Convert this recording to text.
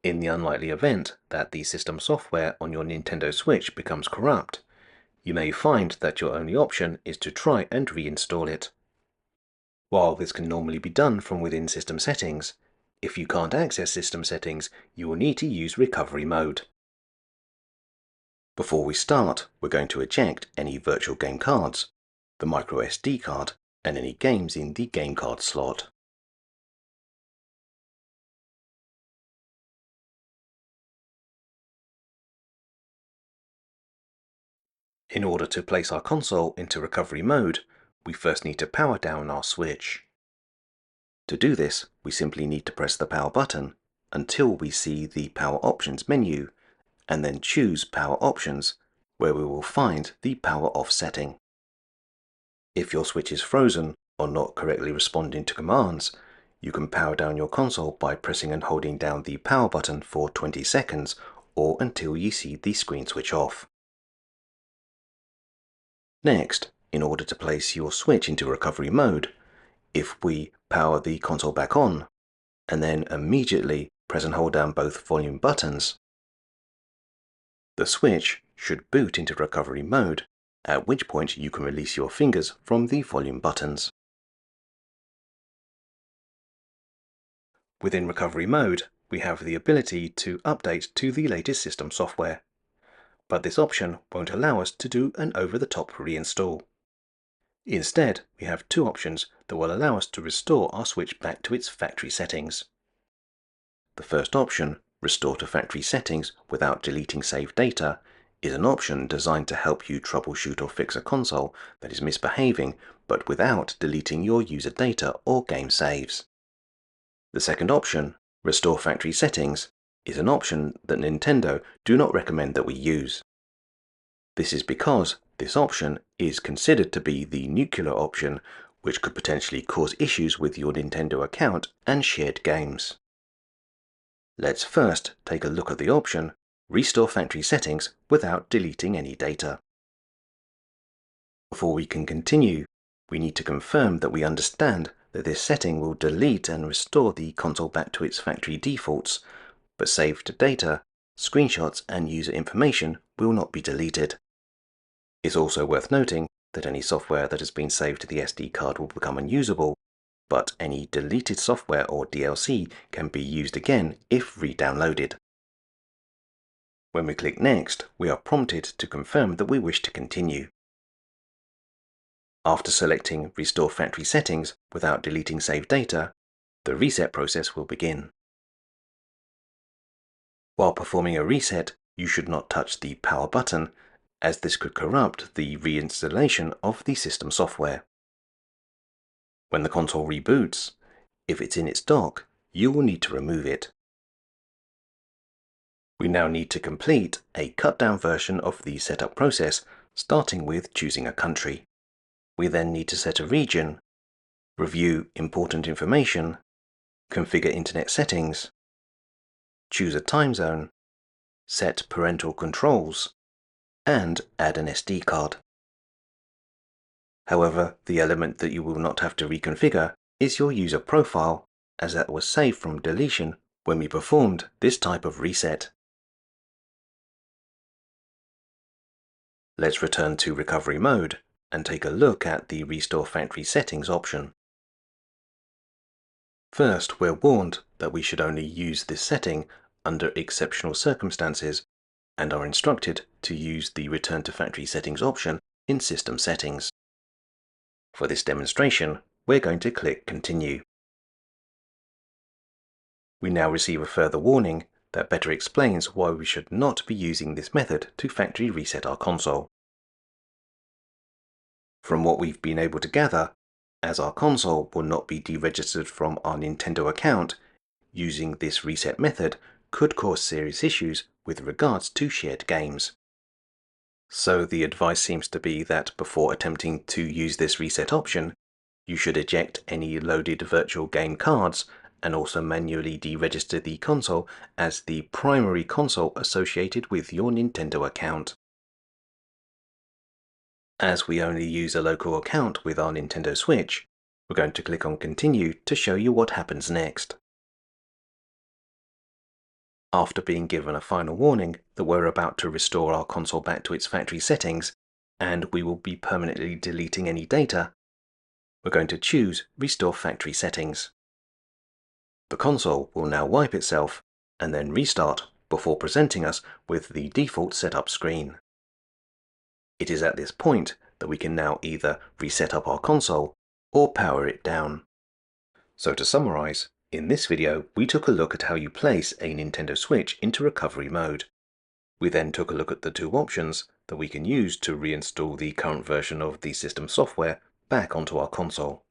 In the unlikely event that the system software on your Nintendo Switch becomes corrupt, you may find that your only option is to try and reinstall it. While this can normally be done from within system settings, if you can't access system settings, you will need to use recovery mode. Before we start, we're going to eject any virtual game cards, the microSD card, and any games in the game card slot. In order to place our console into recovery mode, we first need to power down our Switch. To do this, we simply need to press the power button until we see the power options menu, and then choose power options, where we will find the power off setting. If your Switch is frozen or not correctly responding to commands, you can power down your console by pressing and holding down the power button for 20 seconds or until you see the screen switch off. Next, in order to place your Switch into recovery mode, if we power the console back on, and then immediately press and hold down both volume buttons, the Switch should boot into recovery mode, at which point you can release your fingers from the volume buttons. Within recovery mode, we have the ability to update to the latest system software, but this option won't allow us to do an over-the-top reinstall. Instead, we have two options that will allow us to restore our Switch back to its factory settings. The first option, Restore to Factory Settings without deleting saved data, is an option designed to help you troubleshoot or fix a console that is misbehaving, but without deleting your user data or game saves. The second option, Restore Factory Settings, is an option that Nintendo do not recommend that we use. This is because this option is considered to be the nuclear option, which could potentially cause issues with your Nintendo account and shared games. Let's first take a look at the option Restore Factory Settings without deleting any data. Before we can continue, we need to confirm that we understand that this setting will delete and restore the console back to its factory defaults, but saved data, screenshots and user information will not be deleted. It's also worth noting that any software that has been saved to the SD card will become unusable, but any deleted software or DLC can be used again if re-downloaded. When we click Next, we are prompted to confirm that we wish to continue. After selecting Restore Factory Settings without deleting saved data, the reset process will begin. While performing a reset, you should not touch the power button, as this could corrupt the reinstallation of the system software. When the console reboots, if it's in its dock, you will need to remove it. We now need to complete a cut-down version of the setup process, starting with choosing a country. We then need to set a region, review important information, configure internet settings, choose a time zone, set parental controls, and add an SD card. However, the element that you will not have to reconfigure is your user profile, as that was saved from deletion when we performed this type of reset. Let's return to recovery mode and take a look at the Restore Factory Settings option. First, we're warned that we should only use this setting under exceptional circumstances and are instructed to use the Return to Factory Settings option in System Settings. For this demonstration, we're going to click Continue. We now receive a further warning that better explains why we should not be using this method to factory reset our console. From what we've been able to gather, as our console will not be deregistered from our Nintendo account, using this reset method could cause serious issues with regards to shared games. So the advice seems to be that before attempting to use this reset option, you should eject any loaded virtual game cards and also manually deregister the console as the primary console associated with your Nintendo account. As we only use a local account with our Nintendo Switch, we're going to click on Continue to show you what happens next. After being given a final warning that we're about to restore our console back to its factory settings, and we will be permanently deleting any data, we're going to choose Restore Factory Settings. The console will now wipe itself and then restart before presenting us with the default setup screen. It is at this point that we can now either reset up our console or power it down. So to summarize, in this video we took a look at how you place a Nintendo Switch into recovery mode. We then took a look at the two options that we can use to reinstall the current version of the system software back onto our console.